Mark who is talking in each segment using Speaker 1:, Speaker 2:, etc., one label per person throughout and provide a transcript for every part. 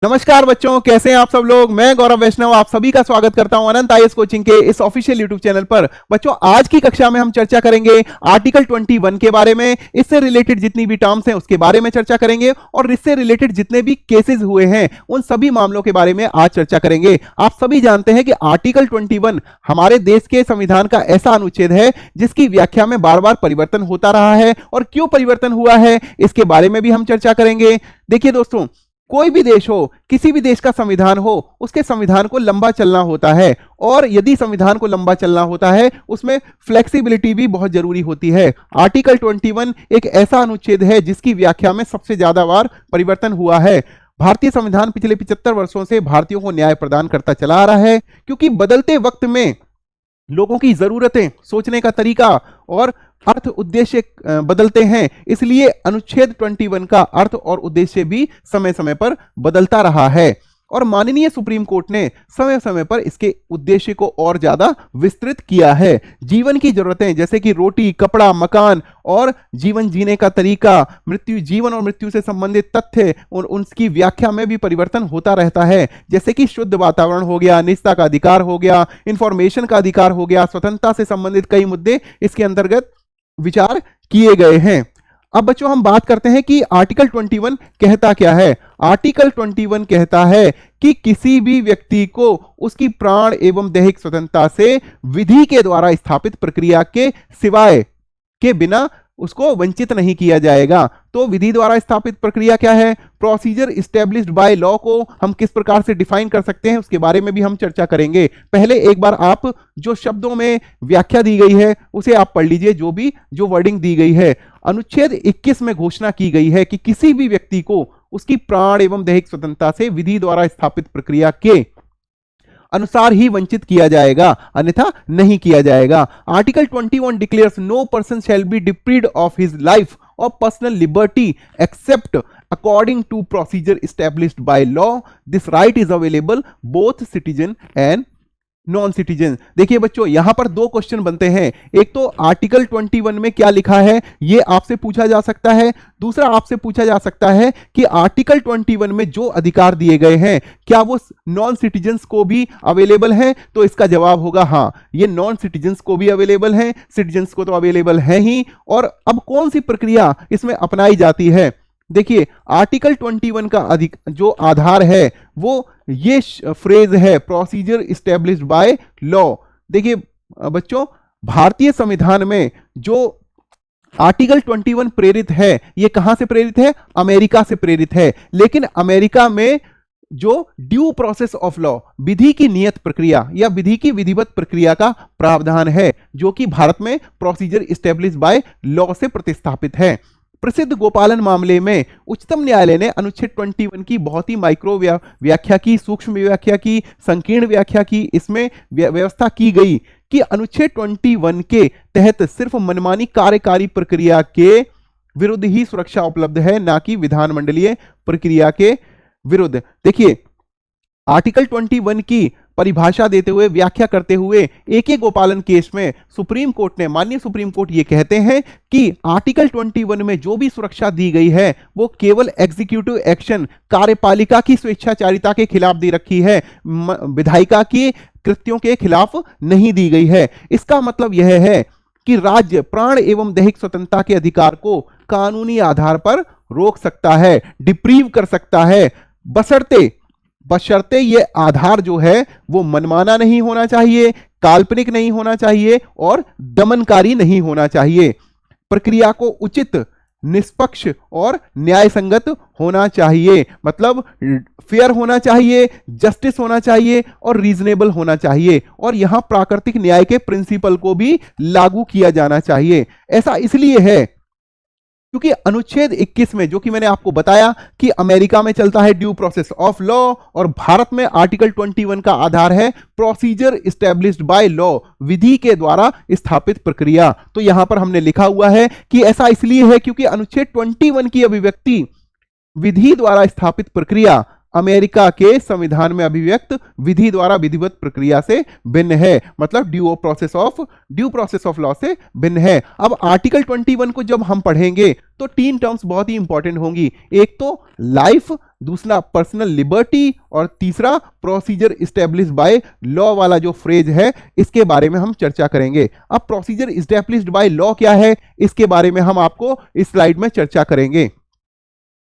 Speaker 1: नमस्कार बच्चों, कैसे हैं आप सब लोग। मैं गौरव वैष्णव आप सभी का स्वागत करता हूं अनंत आईएएस कोचिंग के इस ऑफिशियल यूट्यूब चैनल पर। बच्चों, आज की कक्षा में हम चर्चा करेंगे आर्टिकल 21 के बारे में। इससे रिलेटेड जितनी भी टर्म्स हैं उसके बारे में चर्चा करेंगे और इससे रिलेटेड जितने भी केसेस हुए हैं उन सभी मामलों के बारे में आज चर्चा करेंगे। आप सभी जानते हैं कि आर्टिकल 21 हमारे देश के संविधान का ऐसा अनुच्छेद है जिसकी व्याख्या में बार बार परिवर्तन होता रहा है, और क्यों परिवर्तन हुआ है इसके बारे में भी हम चर्चा करेंगे। देखिए दोस्तों, कोई भी देश हो, किसी भी देश का संविधान हो, उसके संविधान को लंबा चलना होता है, और यदि संविधान को लंबा चलना होता है उसमें फ्लेक्सिबिलिटी भी बहुत जरूरी होती है। आर्टिकल 21 एक ऐसा अनुच्छेद है जिसकी व्याख्या में सबसे ज्यादा बार परिवर्तन हुआ है। भारतीय संविधान पिछले 75 वर्षों से भारतीयों को न्याय प्रदान करता चला आ रहा है, क्योंकि बदलते वक्त में लोगों की जरूरतें, सोचने का तरीका और अर्थ उद्देश्य बदलते हैं, इसलिए अनुच्छेद 21 का अर्थ और उद्देश्य भी समय समय पर बदलता रहा है। और माननीय सुप्रीम कोर्ट ने समय समय पर इसके उद्देश्य को और ज्यादा विस्तृत किया है। जीवन की जरूरतें जैसे कि रोटी, कपड़ा, मकान और जीवन जीने का तरीका, जीवन और मृत्यु से संबंधित तथ्य, उनकी व्याख्या में भी परिवर्तन होता रहता है। जैसे कि शुद्ध वातावरण हो गया, निजता का अधिकार हो गया, इंफॉर्मेशन का अधिकार हो गया, स्वतंत्रता से संबंधित कई मुद्दे इसके अंतर्गत विचार किए गए हैं। अब बच्चों, हम बात करते हैं कि आर्टिकल 21 कहता क्या है। आर्टिकल 21 कहता है कि किसी भी व्यक्ति को उसकी प्राण एवं दैहिक स्वतंत्रता से विधि के द्वारा स्थापित प्रक्रिया के सिवाय के बिना उसको वंचित नहीं किया जाएगा। तो विधि द्वारा स्थापित प्रक्रिया क्या है, प्रोसीजर इस्टेब्लिश्ड बाय लॉ को हम किस प्रकार से डिफाइन कर सकते हैं उसके बारे में भी हम चर्चा करेंगे। पहले एक बार आप जो शब्दों में व्याख्या दी गई है उसे आप पढ़ लीजिए, जो वर्डिंग दी गई है। अनुच्छेद 21 में घोषणा की गई है कि किसी भी व्यक्ति को उसकी प्राण एवं दैहिक स्वतंत्रता से विधि द्वारा स्थापित प्रक्रिया के अनुसार ही वंचित किया जाएगा, अन्यथा नहीं किया जाएगा। Article 21 declares no person shall be deprived of his life और personal liberty except according to procedure established by law. This right is available both citizen and non citizen. देखिए बच्चों, यहां पर दो क्वेश्चन बनते हैं। एक तो आर्टिकल 21 में क्या लिखा है यह आपसे पूछा जा सकता है। दूसरा आपसे पूछा जा सकता है कि आर्टिकल 21 में जो अधिकार दिए गए हैं क्या वो नॉन सिटीजन्स को भी अवेलेबल है। तो इसका जवाब होगा हाँ, ये नॉन सिटीजन्स को भी अवेलेबल है, सिटीजन्स को तो अवेलेबल है ही। और अब कौन सी प्रक्रिया इसमें अपनाई जाती है। देखिए, आर्टिकल 21 का जो आधार है वो ये फ्रेज है, प्रोसीजर इस्टेब्लिश्ड बाय लॉ। देखिए बच्चों, भारतीय संविधान में जो आर्टिकल 21 प्रेरित है ये कहां से प्रेरित है, अमेरिका से प्रेरित है। लेकिन अमेरिका में जो ड्यू प्रोसेस ऑफ लॉ, विधि की नियत प्रक्रिया या विधि की विधिवत प्रक्रिया का प्रावधान है, जो कि भारत में प्रोसीजर इस्टेब्लिश्ड बाय लॉ से प्रतिस्थापित है। प्रसिद्ध गोपालन मामले में उच्चतम न्यायालय ने अनुच्छेद 21 की बहुत ही माइक्रो व्याख्या की, सूक्ष्म व्याख्या की, संकीर्ण व्याख्या की। इसमें व्यवस्था की गई कि अनुच्छेद 21 के तहत सिर्फ मनमानी कार्यकारी प्रक्रिया के विरुद्ध ही सुरक्षा उपलब्ध है, ना कि विधानमंडलीय प्रक्रिया के विरुद्ध। देखिए, आर्टिकल 21 की परिभाषा देते हुए, व्याख्या करते हुए एक गोपालन केस में सुप्रीम कोर्ट ने, माननीय सुप्रीम कोर्ट ये कहते हैं कि आर्टिकल 21 में जो भी सुरक्षा दी गई है वो केवल एग्जीक्यूटिव एक्शन, कार्यपालिका की स्वेच्छाचारिता के खिलाफ दी रखी है, विधायिका की कृत्यों के खिलाफ नहीं दी गई है। इसका मतलब यह है कि राज्य प्राण एवं दैहिक स्वतंत्रता के अधिकार को कानूनी आधार पर रोक सकता है, डिप्रीव कर सकता है, बशर्ते ये आधार जो है वो मनमाना नहीं होना चाहिए, काल्पनिक नहीं होना चाहिए और दमनकारी नहीं होना चाहिए। प्रक्रिया को उचित, निष्पक्ष और न्यायसंगत होना चाहिए, मतलब फेयर होना चाहिए, जस्टिस होना चाहिए और रीजनेबल होना चाहिए। और यहां प्राकृतिक न्याय के प्रिंसिपल को भी लागू किया जाना चाहिए। ऐसा इसलिए है क्योंकि अनुच्छेद 21 में, जो कि मैंने आपको बताया कि अमेरिका में चलता है ड्यू प्रोसेस ऑफ लॉ और भारत में आर्टिकल 21 का आधार है प्रोसीजर इस्टेब्लिश्ड बाय लॉ, विधि के द्वारा स्थापित प्रक्रिया। तो यहां पर हमने लिखा हुआ है कि ऐसा इसलिए है क्योंकि अनुच्छेद 21 की अभिव्यक्ति विधि द्वारा स्थापित प्रक्रिया अमेरिका के संविधान में अभिव्यक्त विधि द्वारा विधिवत प्रक्रिया से भिन्न है, मतलब ड्यू प्रोसेस ऑफ लॉ से भिन्न है। अब आर्टिकल 21 को जब हम पढ़ेंगे तो तीन टर्म्स बहुत ही इंपॉर्टेंट होंगी, एक तो लाइफ, दूसरा पर्सनल लिबर्टी और तीसरा प्रोसीजर इस्टेब्लिश्ड बाय लॉ वाला जो फ्रेज है, इसके बारे में हम चर्चा करेंगे। अब प्रोसीजर इस्टेब्लिश्ड बाय लॉ क्या है, इसके बारे में हम आपको इस स्लाइड में चर्चा करेंगे।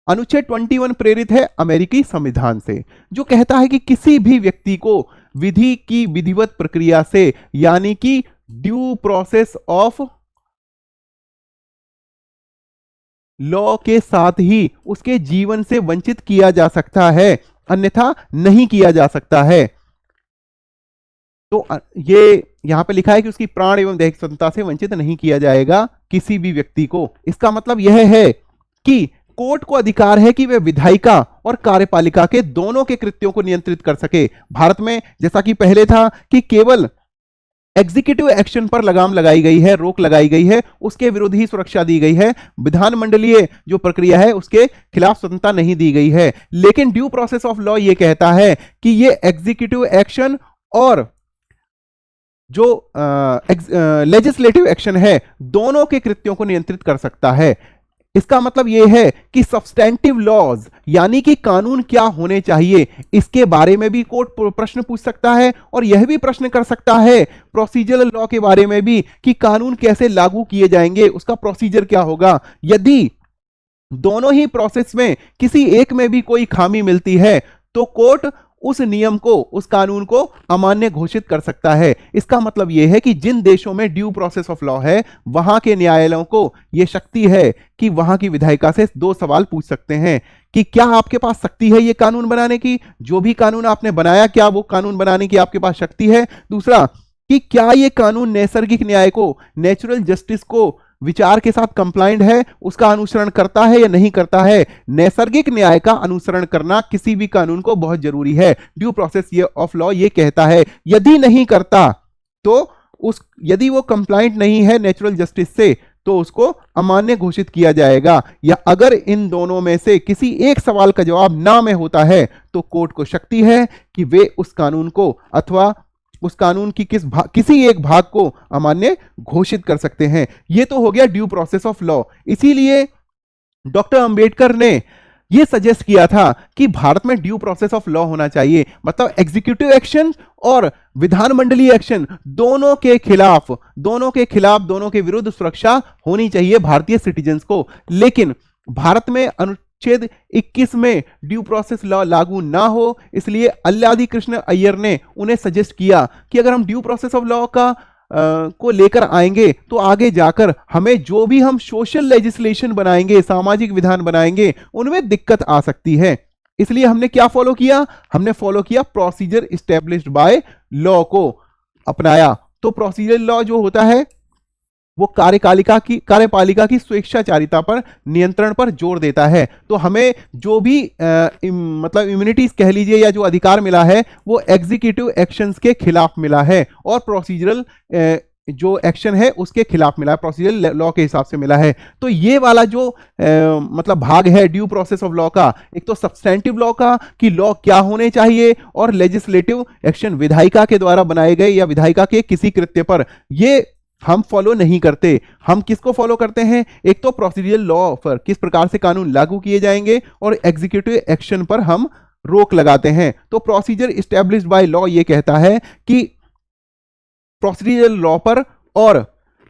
Speaker 1: अनुच्छेद 21 प्रेरित है अमेरिकी संविधान से, जो कहता है कि किसी भी व्यक्ति को विधि की विधिवत प्रक्रिया से, यानी कि ड्यू प्रोसेस ऑफ लॉ के साथ ही उसके जीवन से वंचित किया जा सकता है, अन्यथा नहीं किया जा सकता है। तो ये यहां पे लिखा है कि उसकी प्राण एवं दैहिक स्वतंत्रता से वंचित नहीं किया जाएगा किसी भी व्यक्ति को। इसका मतलब यह है कि कोर्ट को अधिकार है कि वह विधायिका और कार्यपालिका के दोनों के कृत्यों को नियंत्रित कर सके। भारत में जैसा कि पहले था कि केवल एग्जीक्यूटिव एक्शन पर लगाम लगाई गई है, रोक लगाई गई है, उसके विरुद्ध ही सुरक्षा दी गई है, विधानमंडलीय जो प्रक्रिया है उसके खिलाफ स्वतंत्रता नहीं दी गई है। लेकिन ड्यू प्रोसेस ऑफ लॉ ये कहता है कि ये एग्जीक्यूटिव एक्शन और जो लेजिस्लेटिव एक्शन है, दोनों के कृत्यों को नियंत्रित कर सकता है। इसका मतलब यह है कि सब्सटेंटिव लॉज, यानी कि कानून क्या होने चाहिए, इसके बारे में भी कोर्ट प्रश्न पूछ सकता है और यह भी प्रश्न कर सकता है प्रोसीजरल लॉ के बारे में भी कि कानून कैसे लागू किए जाएंगे, उसका प्रोसीजर क्या होगा। यदि दोनों ही प्रोसेस में किसी एक में भी कोई खामी मिलती है तो कोर्ट उस नियम को, उस कानून को अमान्य घोषित कर सकता है। इसका मतलब यह है कि जिन देशों में ड्यू प्रोसेस ऑफ लॉ है, वहां के न्यायालयों को यह शक्ति है कि वहां की विधायिका से दो सवाल पूछ सकते हैं कि क्या आपके पास शक्ति है ये कानून बनाने की, जो भी कानून आपने बनाया क्या वो कानून बनाने की आपके पास शक्ति है। दूसरा कि क्या ये कानून नैसर्गिक न्याय को, नेचुरल जस्टिस को विचार के साथ कंप्लाइंट है, उसका अनुसरण करता है या नहीं करता है। नैसर्गिक न्याय का अनुसरण करना किसी भी कानून को बहुत जरूरी है। ड्यू प्रोसेस ऑफ लॉ ये कहता है यदि नहीं करता तो यदि वो कंप्लाइंट नहीं है नेचुरल जस्टिस से तो उसको अमान्य घोषित किया जाएगा, या अगर इन दोनों में से किसी एक सवाल का जवाब ना में होता है तो कोर्ट को शक्ति है कि वे उस कानून को अथवा उस कानून की किसी एक भाग को अमान्य घोषित कर सकते हैं। यह तो हो गया ड्यू प्रोसेस ऑफ लॉ। इसीलिए डॉक्टर अंबेडकर ने यह सजेस्ट किया था कि भारत में ड्यू प्रोसेस ऑफ लॉ होना चाहिए, मतलब एग्जीक्यूटिव एक्शन और विधानमंडलीय एक्शन दोनों के खिलाफ, दोनों के विरुद्ध सुरक्षा होनी चाहिए भारतीय सिटीजन्स को। लेकिन भारत में अनुच्छेद 21 में ड्यू प्रोसेस लॉ लागू ना हो, इसलिए अल्लादी कृष्ण अय्यर ने उन्हें सजेस्ट किया कि अगर हम ड्यू प्रोसेस ऑफ लॉ का को लेकर आएंगे तो आगे जाकर हमें जो भी हम सोशल लेजिस्लेशन बनाएंगे, सामाजिक विधान बनाएंगे, उनमें दिक्कत आ सकती है। इसलिए हमने क्या फॉलो किया, हमने फॉलो किया प्रोसीजर इस्टेब्लिश्ड बाय लॉ को अपनाया। तो प्रोसीजर लॉ जो होता है वो कार्यपालिका की स्वेच्छाचारिता पर, नियंत्रण पर जोर देता है। तो हमें जो भी मतलब इम्यूनिटीज कह लीजिए या जो अधिकार मिला है वो एग्जीक्यूटिव एक्शंस के खिलाफ मिला है और प्रोसीजरल जो एक्शन है उसके खिलाफ मिला है, प्रोसीजरल लॉ के हिसाब से मिला है। तो ये वाला जो मतलब भाग है ड्यू प्रोसेस ऑफ लॉ का, एक तो सब्सटेंटिव लॉ का कि लॉ क्या होने चाहिए, और लेजिस्लेटिव एक्शन विधायिका के द्वारा बनाए गए या विधायिका के किसी कृत्य पर, ये हम फॉलो नहीं करते। हम किसको फॉलो करते हैं, एक तो प्रोसीजरल लॉ पर किस प्रकार से कानून लागू किए जाएंगे और एग्जीक्यूटिव एक्शन पर हम रोक लगाते हैं। तो प्रोसीजर इस्टेब्लिश्ड बाय लॉ ये कहता है कि प्रोसीजरल लॉ पर और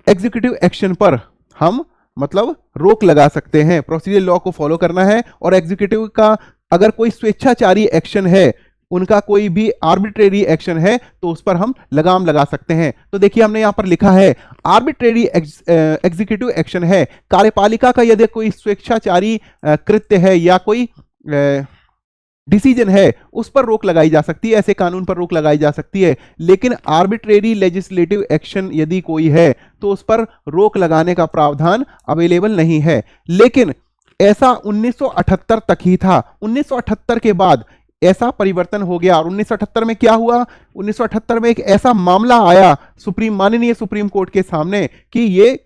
Speaker 1: एग्जीक्यूटिव एक्शन पर हम मतलब रोक लगा सकते हैं। प्रोसीजरल लॉ को फॉलो करना है और एग्जीक्यूटिव का अगर कोई स्वेच्छाचारी एक्शन है, उनका कोई भी आर्बिट्रेरी एक्शन है तो उस पर हम लगाम लगा सकते हैं। तो देखिए हमने यहां पर लिखा है आर्बिट्रेरी एग्जीक्यूटिव एक्शन है, कार्यपालिका का यदि कोई स्वेच्छाचारी कृत्य है या कोई डिसीजन है उस पर रोक लगाई जा सकती है, ऐसे कानून पर रोक लगाई जा सकती है। लेकिन आर्बिट्रेरी लेजिस्लेटिव एक्शन यदि कोई है तो उस पर रोक लगाने का प्रावधान अवेलेबल नहीं है। लेकिन ऐसा 1978 तक ही था। 1978 के बाद ऐसा परिवर्तन हो गया। और 1978 में क्या हुआ, 1978 में एक ऐसा मामला आया माननीय सुप्रीम कोर्ट के सामने कि ये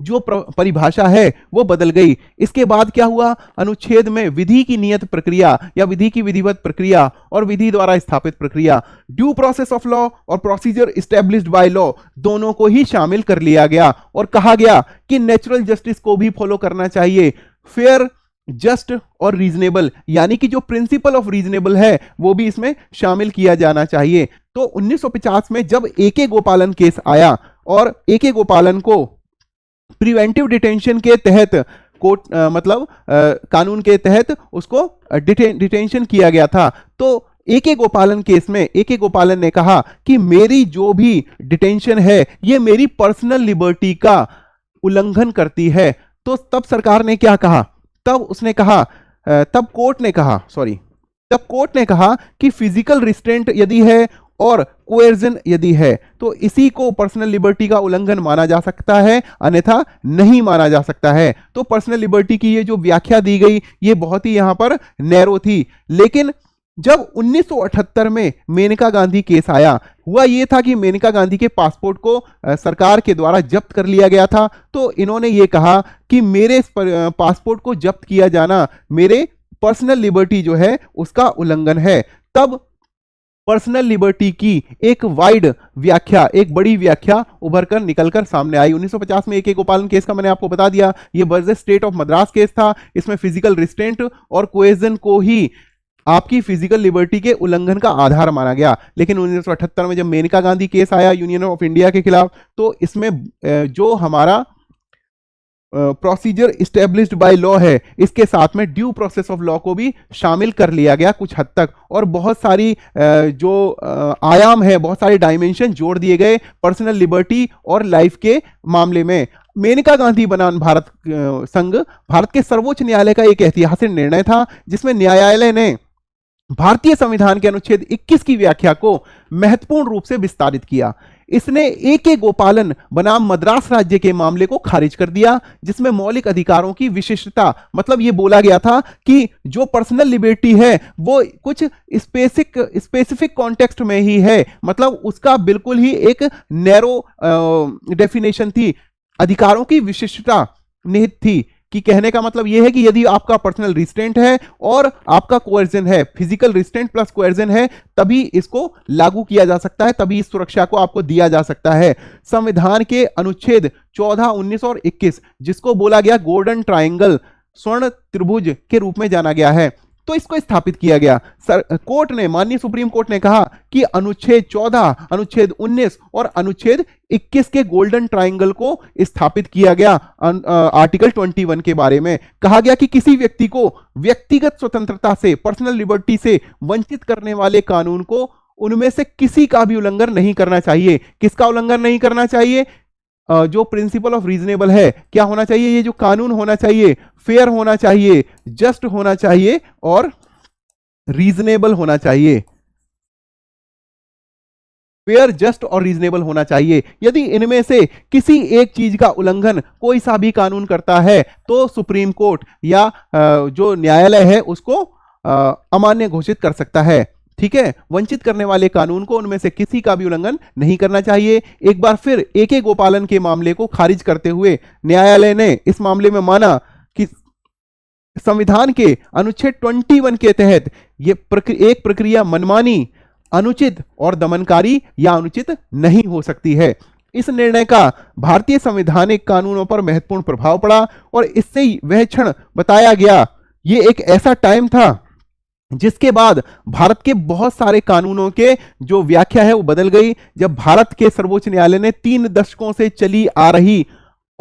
Speaker 1: जो परिभाषा है वो बदल गई। इसके बाद क्या हुआ, अनुच्छेद में विधि की नियत प्रक्रिया या विधि की विधिवत प्रक्रिया और विधि द्वारा स्थापित प्रक्रिया, ड्यू प्रोसेस ऑफ लॉ और प्रोसीजर एस्टेब्लिश्ड बाय लॉ, दोनों को ही शामिल कर लिया गया और कहा गया कि नेचुरल जस्टिस को भी फॉलो करना चाहिए। फेयर, जस्ट और रीजनेबल, यानी कि जो प्रिंसिपल ऑफ रीजनेबल है वो भी इसमें शामिल किया जाना चाहिए। तो 1950 में जब ए.के. गोपालन केस आया और ए.के. गोपालन को प्रिवेंटिव डिटेंशन के तहत कोर्ट कानून के तहत उसको डिटेंशन किया गया था, तो ए.के. गोपालन केस में ए.के. गोपालन ने कहा कि मेरी जो भी डिटेंशन है ये मेरी पर्सनल लिबर्टी का उल्लंघन करती है। तो तब सरकार ने क्या कहा, तब कोर्ट ने कहा कि फिजिकल रिस्ट्रेंट यदि है और कोएर्जन यदि है तो इसी को पर्सनल लिबर्टी का उल्लंघन माना जा सकता है, अन्यथा नहीं माना जा सकता है। तो पर्सनल लिबर्टी की ये जो व्याख्या दी गई ये बहुत ही यहां पर नैरो थी। लेकिन जब 1978 में मेनका गांधी केस आया, हुआ ये था कि मेनका गांधी के पासपोर्ट को सरकार के द्वारा जब्त कर लिया गया था। तो इन्होंने ये कहा कि मेरे पासपोर्ट को जब्त किया जाना मेरे पर्सनल लिबर्टी जो है उसका उल्लंघन है। तब पर्सनल लिबर्टी की एक वाइड व्याख्या, एक बड़ी व्याख्या उभरकर निकलकर सामने आई। 1950 में ए.के. गोपालन केस का मैंने आपको बता दिया, ये versus state of Madras case था। इसमें फिजिकल रिस्ट्रेंट और कोएजन को ही आपकी फिजिकल लिबर्टी के उल्लंघन का आधार माना गया। लेकिन 1978 में जब मेनका गांधी केस आया यूनियन ऑफ इंडिया के खिलाफ, तो इसमें जो हमारा प्रोसीजर इस्टेब्लिश्ड बाय लॉ है इसके साथ में ड्यू प्रोसेस ऑफ लॉ को भी शामिल कर लिया गया कुछ हद तक, और बहुत सारी जो आयाम है, बहुत सारे डायमेंशन जोड़ दिए गए पर्सनल लिबर्टी और लाइफ के मामले में। मेनका गांधी बनाम भारत संघ भारत के सर्वोच्च न्यायालय का एक ऐतिहासिक निर्णय था, जिसमें न्यायालय ने भारतीय संविधान के अनुच्छेद 21 की व्याख्या को महत्वपूर्ण रूप से विस्तारित किया। इसने ए.के. गोपालन बनाम मद्रास राज्य के मामले को खारिज कर दिया, जिसमें मौलिक अधिकारों की विशिष्टता, मतलब ये बोला गया था कि जो पर्सनल लिबर्टी है वो कुछ स्पेसिफिक कॉन्टेक्स्ट में ही है, मतलब उसका बिल्कुल ही एक नैरो डेफिनेशन थी, अधिकारों की विशिष्टता निहित थी। कि कहने का मतलब यह है कि यदि आपका पर्सनल रिस्ट्रेंट है और आपका कोएर्जन है, फिजिकल रिस्ट्रेंट प्लस कोएर्जन है, तभी इसको लागू किया जा सकता है, तभी इस सुरक्षा को आपको दिया जा सकता है। संविधान के अनुच्छेद 14, 19 और 21, जिसको बोला गया गोल्डन ट्रायंगल, स्वर्ण त्रिभुज के रूप में जाना गया है, तो इसको स्थापित किया गया। कोर्ट ने, माननीय सुप्रीम कोर्ट ने कहा कि अनुच्छेद 14, अनुच्छेद 19 और अनुच्छेद 21 के गोल्डन ट्रायंगल को स्थापित किया गया। आर्टिकल 21 के बारे में कहा गया कि किसी व्यक्ति को व्यक्तिगत स्वतंत्रता से, पर्सनल लिबर्टी से वंचित करने वाले कानून को उनमें से किसी का भी उल्लंघन नहीं करना चाहिए। किसका उल्लंघन नहीं करना चाहिए? जो प्रिंसिपल ऑफ रीजनेबल है, क्या होना चाहिए? ये जो कानून होना चाहिए फेयर होना चाहिए, जस्ट होना चाहिए और रीजनेबल होना चाहिए। फेयर, जस्ट और रीजनेबल होना चाहिए। यदि इनमें से किसी एक चीज का उल्लंघन कोई सा भी कानून करता है तो सुप्रीम कोर्ट या जो न्यायालय है उसको अमान्य घोषित कर सकता है। ठीक है, वंचित करने वाले कानून को उनमें से किसी का भी उल्लंघन नहीं करना चाहिए। एक बार फिर ए.के. गोपालन के मामले को खारिज करते हुए न्यायालय ने इस मामले में माना कि संविधान के अनुच्छेद 21 के तहत ये एक प्रक्रिया मनमानी, अनुचित और दमनकारी या अनुचित नहीं हो सकती है। इस निर्णय का भारतीय संवैधानिक कानूनों पर महत्वपूर्ण प्रभाव पड़ा और इससे वह क्षण बताया गया, ये एक ऐसा टाइम था जिसके बाद भारत के बहुत सारे कानूनों के जो व्याख्या है वो बदल गई, जब भारत के सर्वोच्च न्यायालय ने 3 दशकों से चली आ रही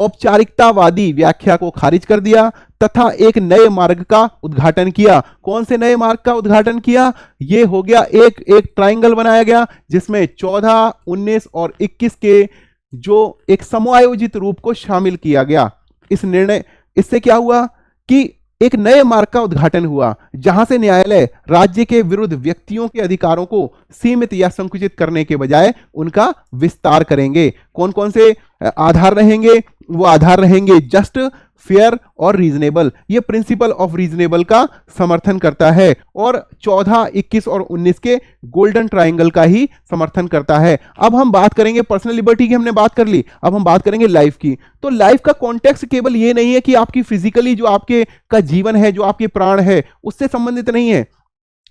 Speaker 1: औपचारिकतावादी व्याख्या को खारिज कर दिया तथा एक नए मार्ग का उद्घाटन किया। कौन से नए मार्ग का उद्घाटन किया? ये हो गया एक ट्रायंगल बनाया गया जिसमें 14, 19 और 21 के जो एक समायोजित रूप को शामिल किया गया। इस निर्णय, इससे क्या हुआ कि एक नए मार्ग का उद्घाटन हुआ जहां से न्यायालय राज्य के विरुद्ध व्यक्तियों के अधिकारों को सीमित या संकुचित करने के बजाय उनका विस्तार करेंगे। कौन कौन से आधार रहेंगे वो आधार रहेंगे जस्ट, फेयर और रीजनेबल। ये प्रिंसिपल ऑफ रीजनेबल का समर्थन करता है और 14, 21 और 19 के गोल्डन ट्रायंगल का ही समर्थन करता है। अब हम बात करेंगे पर्सनल लिबर्टी की, हमने बात कर ली, अब हम बात करेंगे लाइफ की। तो लाइफ का कॉन्टेक्स्ट केवल ये नहीं है कि आपकी फिजिकली जो आपके का जीवन है, जो आपके प्राण है, उससे संबंधित नहीं है।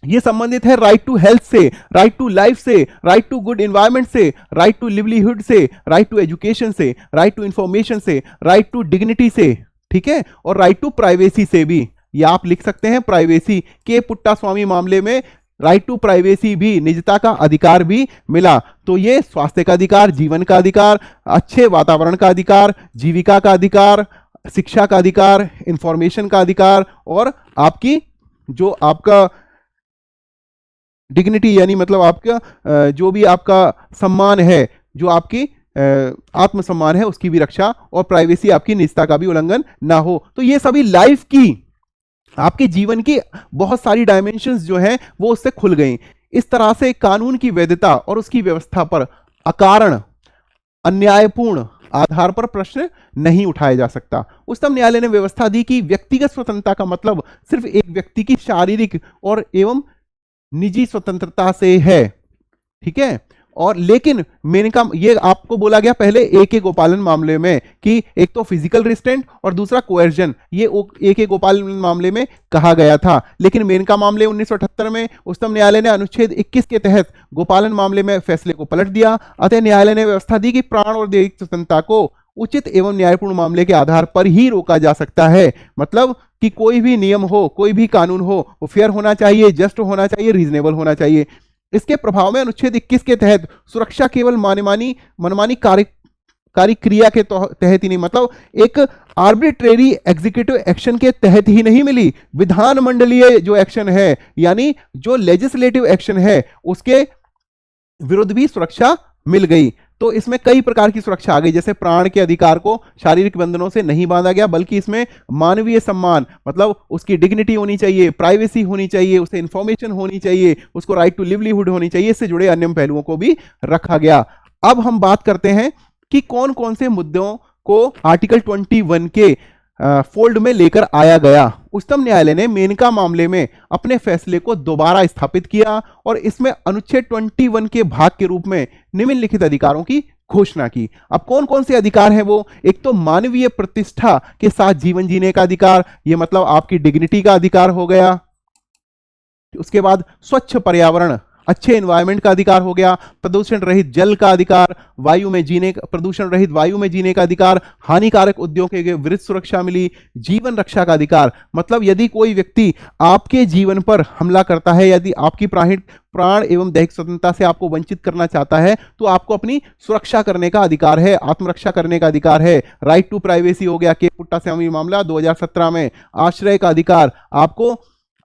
Speaker 1: ये संबंधित है राइट टू हेल्थ से, राइट टू लाइफ से, राइट टू गुड एनवायरनमेंट से, राइट टू लिवलीहुड से, राइट टू एजुकेशन से, राइट टू इंफॉर्मेशन से, राइट टू डिग्निटी से, ठीक है, और राइट टू प्राइवेसी से भी। या आप लिख सकते हैं प्राइवेसी के पुट्टास्वामी मामले में राइट टू प्राइवेसी भी, निजता का अधिकार भी मिला। तो ये स्वास्थ्य का अधिकार, जीवन का अधिकार, अच्छे वातावरण का अधिकार, जीविका का अधिकार, शिक्षा का अधिकार, इंफॉर्मेशन का अधिकार और आपकी जो आपका डिग्निटी यानी मतलब आपका जो भी आपका सम्मान है, जो आपकी आत्मसम्मान है, उसकी भी रक्षा, और प्राइवेसी आपकी निजता का भी उल्लंघन ना हो। तो ये सभी लाइफ की, आपके जीवन की बहुत सारी डायमेंशंस जो हैं वो उससे खुल गई। इस तरह से कानून की वैधता और उसकी व्यवस्था पर अकारण अन्यायपूर्ण आधार पर प्रश्न नहीं उठाया जा सकता। उच्चतम न्यायालय ने व्यवस्था दी कि व्यक्तिगत स्वतंत्रता का मतलब सिर्फ एक व्यक्ति की शारीरिक और एवं निजी स्वतंत्रता से है, ठीक है। और लेकिन मेनका ये आपको बोला गया पहले ए.के. गोपालन मामले में कि एक तो फिजिकल रिस्ट्रेंट और दूसरा कोएर्जन, ये ए.के. गोपालन मामले में कहा गया था। लेकिन मेनका मामले 1978 में उच्चतम न्यायालय ने अनुच्छेद 21 के तहत गोपालन मामले में फैसले को पलट दिया। अतः न्यायालय ने व्यवस्था दी कि प्राण और दैहिक स्वतंत्रता को उचित एवं न्यायपूर्ण मामले के आधार पर ही रोका जा सकता है। मतलब कि कोई भी नियम हो, कोई भी कानून हो, वो फेयर होना चाहिए, जस्ट होना चाहिए, रीजनेबल होना चाहिए। इसके प्रभाव में अनुच्छेद 21 के तहत सुरक्षा केवल मनमानी कार्य क्रिया के तहत ही नहीं, मतलब एक आर्बिट्रेरी एग्जीक्यूटिव एक्शन के तहत ही नहीं मिली, विधानमंडलीय जो एक्शन है यानी जो लेजिस्लेटिव एक्शन है उसके विरुद्ध भी सुरक्षा मिल गई। तो इसमें कई प्रकार की सुरक्षा आ गई, जैसे प्राण के अधिकार को शारीरिक बंधनों से नहीं बांधा गया, बल्कि इसमें मानवीय सम्मान, मतलब उसकी डिग्निटी होनी चाहिए, प्राइवेसी होनी चाहिए, उसे इंफॉर्मेशन होनी चाहिए, उसको राइट टू लिवलीहुड होनी चाहिए, इससे जुड़े अन्य पहलुओं को भी रखा गया। अब हम बात करते हैं कि कौन कौन से मुद्दों को आर्टिकल 21 के फोल्ड में लेकर आया गया। उच्चतम न्यायालय ने मेनका मामले में अपने फैसले को दोबारा स्थापित किया और इसमें अनुच्छेद 21 के भाग के रूप में निम्नलिखित अधिकारों की घोषणा की। अब कौन कौन से अधिकार हैं वो? एक तो मानवीय प्रतिष्ठा के साथ जीवन जीने का अधिकार, ये मतलब आपकी डिग्निटी का अधिकार हो गया। उसके बाद स्वच्छ पर्यावरण, अच्छे एनवायरनमेंट का अधिकार हो गया। प्रदूषण रहित जल का अधिकार, वायु में जीने, प्रदूषण रहित वायु में जीने का अधिकार, हानिकारक उद्योगों के विरुद्ध सुरक्षा मिली। जीवन रक्षा का अधिकार, मतलब यदि कोई व्यक्ति आपके जीवन पर हमला करता है, यदि आपकी प्राण एवं दैहिक स्वतंत्रता से आपको वंचित करना चाहता है, तो आपको अपनी सुरक्षा करने का अधिकार है, आत्मरक्षा करने का अधिकार है। राइट टू प्राइवेसी हो गया, के पुट्टास्वामी मामला 2017 में। आश्रय का अधिकार, आपको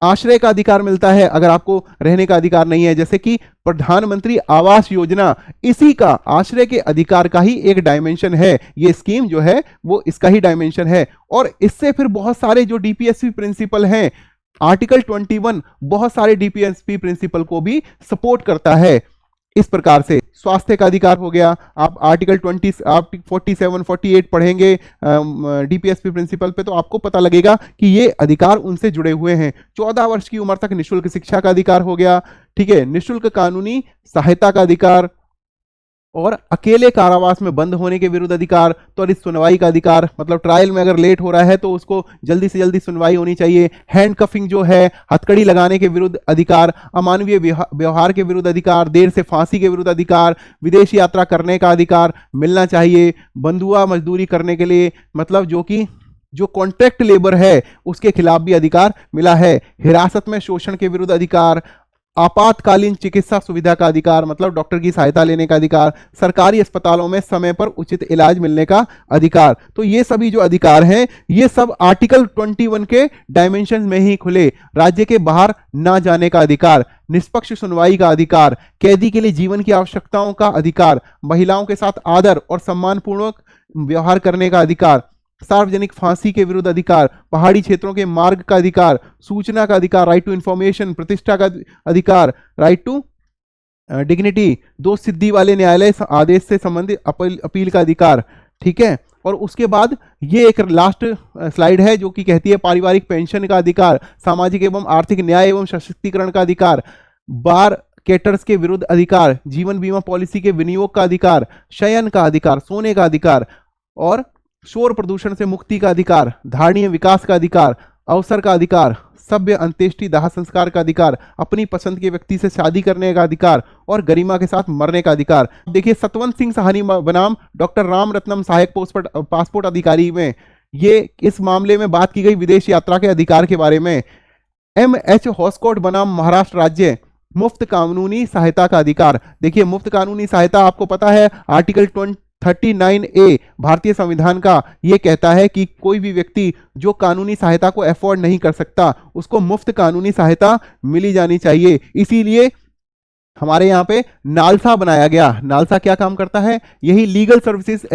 Speaker 1: आश्रय का अधिकार मिलता है अगर आपको रहने का अधिकार नहीं है, जैसे कि प्रधानमंत्री आवास योजना इसी का, आश्रय के अधिकार का ही एक डायमेंशन है। ये स्कीम जो है वो इसका ही डायमेंशन है। और इससे फिर बहुत सारे जो डीपीएसपी प्रिंसिपल हैं, आर्टिकल 21 बहुत सारे डीपीएसपी प्रिंसिपल को भी सपोर्ट करता है। इस प्रकार से स्वास्थ्य का अधिकार हो गया। आप आर्टिकल 47, 48 पढ़ेंगे डीपीएसपी प्रिंसिपल पे, तो आपको पता लगेगा कि ये अधिकार उनसे जुड़े हुए हैं। 14 वर्ष की उम्र तक निःशुल्क शिक्षा का अधिकार हो गया, ठीक है। निःशुल्क कानूनी सहायता का अधिकार, और अकेले कारावास में बंद होने के विरुद्ध अधिकार, त्वरित सुनवाई का अधिकार, मतलब ट्रायल में अगर लेट हो रहा है तो उसको जल्दी से जल्दी सुनवाई होनी चाहिए। हैंडकफिंग जो है, हथकड़ी लगाने के विरुद्ध अधिकार, अमानवीय व्यवहार के विरुद्ध अधिकार, देर से फांसी के विरुद्ध अधिकार, विदेश यात्रा करने का अधिकार मिलना चाहिए। बंधुआ मजदूरी करने के लिए, मतलब जो कॉन्ट्रैक्ट लेबर है उसके खिलाफ भी अधिकार मिला है। हिरासत में शोषण के विरुद्ध अधिकार, आपातकालीन चिकित्सा सुविधा का अधिकार, मतलब डॉक्टर की सहायता लेने का अधिकार, सरकारी अस्पतालों में समय पर उचित इलाज मिलने का अधिकार। तो ये सभी जो अधिकार हैं ये सब आर्टिकल 21 के डायमेंशन में ही खुले। राज्य के बाहर ना जाने का अधिकार, निष्पक्ष सुनवाई का अधिकार, कैदी के लिए जीवन की आवश्यकताओं का अधिकार, महिलाओं के साथ आदर और सम्मानपूर्वक व्यवहार करने का अधिकार, सार्वजनिक फांसी के विरुद्ध अधिकार, पहाड़ी क्षेत्रों के मार्ग का अधिकार, सूचना का अधिकार, राइट टू इंफॉर्मेशन, प्रतिष्ठा का अधिकार, राइट टू डिग्निटी, दोष सिद्धि वाले न्यायालय आदेश से संबंधित अपील का अधिकार, ठीक है। और उसके बाद ये एक लास्ट स्लाइड है जो कि कहती है पारिवारिक पेंशन का अधिकार, सामाजिक एवं आर्थिक न्याय एवं सशक्तिकरण का अधिकार, बार केटर्स के विरुद्ध अधिकार, जीवन बीमा पॉलिसी के विनियोग का अधिकार, शयन का अधिकार, सोने का अधिकार, और शोर प्रदूषण से मुक्ति का अधिकार, धारणीय विकास का अधिकार, अवसर का अधिकार, सभ्य अंत्येष्टि दाह संस्कार का अधिकार, अपनी पसंद के व्यक्ति से शादी करने का अधिकार और गरिमा के साथ मरने का अधिकार। देखिए सतवंत सिंह सहानी बनाम डॉक्टर राम रत्नम सहायक पासपोर्ट अधिकारी में ये इस मामले में बात की गई विदेश यात्रा के अधिकार के बारे में। M.H. हॉस्कोट बनाम महाराष्ट्र राज्य, मुफ्त कानूनी सहायता का अधिकार। देखिए मुफ्त कानूनी सहायता आपको पता है आर्टिकल 39A भारतीय संविधान का ये कहता है कि कोई भी व्यक्ति जो कानूनी सहायता को अफोर्ड नहीं कर सकता उसको मुफ्त कानूनी सहायता मिली जानी चाहिए। इसीलिए हमारे यहाँ पे नालसा बनाया गया। नालसा क्या काम करता है? यही लीगल सर्विसेज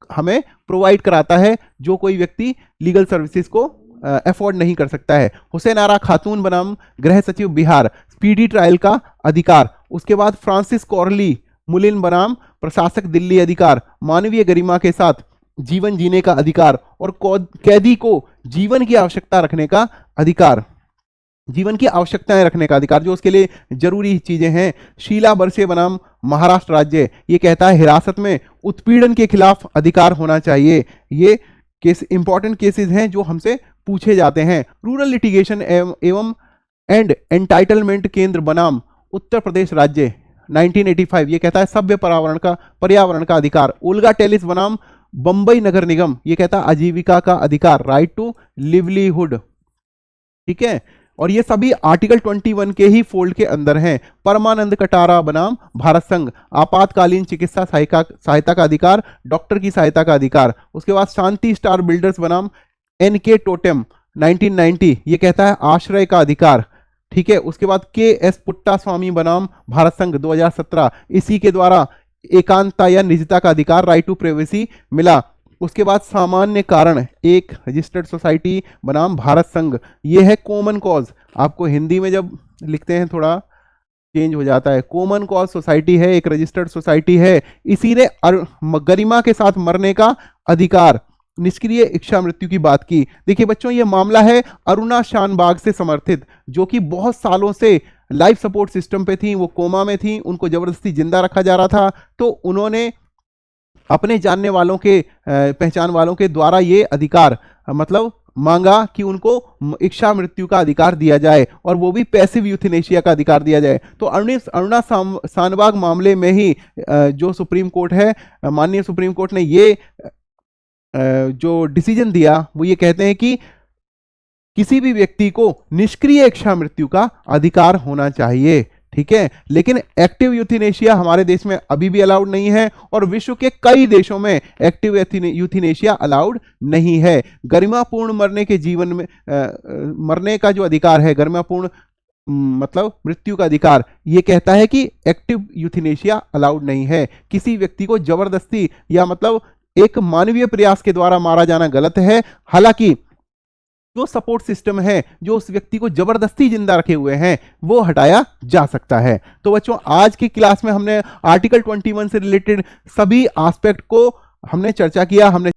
Speaker 1: हमें प्रोवाइड कराता है जो कोई व्यक्ति लीगल सर्विसेज को अफोर्ड नहीं कर सकता है। हुसैन आरा खातून बनाम गृह सचिव बिहार, स्पीडी ट्रायल का अधिकार। उसके बाद फ्रांसिस कॉर्ली मुलिन बनाम प्रशासक दिल्ली अधिकार, मानवीय गरिमा के साथ जीवन जीने का अधिकार और कैदी को जीवन की आवश्यकता रखने का अधिकार, जीवन की आवश्यकताएं रखने का अधिकार जो उसके लिए जरूरी चीजें हैं। शीला बरसे बनाम महाराष्ट्र राज्य, ये कहता है हिरासत में उत्पीड़न के खिलाफ अधिकार होना चाहिए। ये केस इंपॉर्टेंट केसेस हैं जो हमसे पूछे जाते हैं। रूरल लिटिगेशन एवं एंड एंटाइटलमेंट केंद्र बनाम उत्तर प्रदेश राज्य 1985, ये कहता है सभ्य पर्यावरण का अधिकार। ओल्गा टेलिस बनाम बंबई नगर निगम, ये कहता है आजीविका का अधिकार, राइट टू लिवलीहुड। ठीक है, और ये सभी आर्टिकल 21 के ही फोल्ड के अंदर हैं। परमानंद कटारा बनाम भारत संघ, आपातकालीन चिकित्सा सहायता का अधिकार, डॉक्टर की सहायता का अधिकार। उसके बाद शांति स्टार बिल्डर्स बनाम NK टोटेम 1990, ये कहता है आश्रय का अधिकार। ठीक है, उसके बाद KS पुट्टा स्वामी बनाम भारत संघ 2017, इसी के द्वारा एकांतता या निजता का अधिकार, राइट टू प्राइवेसी मिला। उसके बाद सामान्य कारण एक रजिस्टर्ड सोसाइटी बनाम भारत संघ, ये है कॉमन कॉज। आपको हिंदी में जब लिखते हैं थोड़ा चेंज हो जाता है। कॉमन कॉज सोसाइटी है, एक रजिस्टर्ड सोसाइटी है। इसी ने गरिमा के साथ मरने का अधिकार, निष्क्रिय इच्छा मृत्यु की बात की। देखिए बच्चों, ये मामला है अरुणा शानबाग से समर्थित, जो कि बहुत सालों से लाइफ सपोर्ट सिस्टम पे थी, वो कोमा में थी, उनको जबरदस्ती जिंदा रखा जा रहा था। तो उन्होंने अपने जानने वालों के पहचान वालों के द्वारा ये अधिकार मतलब मांगा कि उनको इच्छा मृत्यु का अधिकार दिया जाए, और वो भी पैसिव यूथेनेशिया का अधिकार दिया जाए। तो अरुणा शानबाग मामले में ही जो सुप्रीम कोर्ट है, माननीय सुप्रीम कोर्ट ने ये जो डिसीजन दिया वो ये कहते हैं कि किसी भी व्यक्ति को निष्क्रिय इच्छा मृत्यु का अधिकार होना चाहिए। ठीक है, लेकिन एक्टिव यूथेनेशिया हमारे देश में अभी भी अलाउड नहीं है, और विश्व के कई देशों में एक्टिव यूथेनेशिया अलाउड नहीं है। गरिमापूर्ण मरने के जीवन में मरने का जो अधिकार है, गरिमापूर्ण मतलब मृत्यु का अधिकार, ये कहता है कि एक्टिव यूथेनेशिया अलाउड नहीं है। किसी व्यक्ति को जबरदस्ती या मतलब एक मानवीय प्रयास के द्वारा मारा जाना गलत है। हालांकि जो सपोर्ट सिस्टम है जो उस व्यक्ति को जबरदस्ती जिंदा रखे हुए हैं वो हटाया जा सकता है। तो बच्चों, आज की क्लास में हमने आर्टिकल 21 से रिलेटेड सभी एस्पेक्ट को हमने चर्चा किया। हमने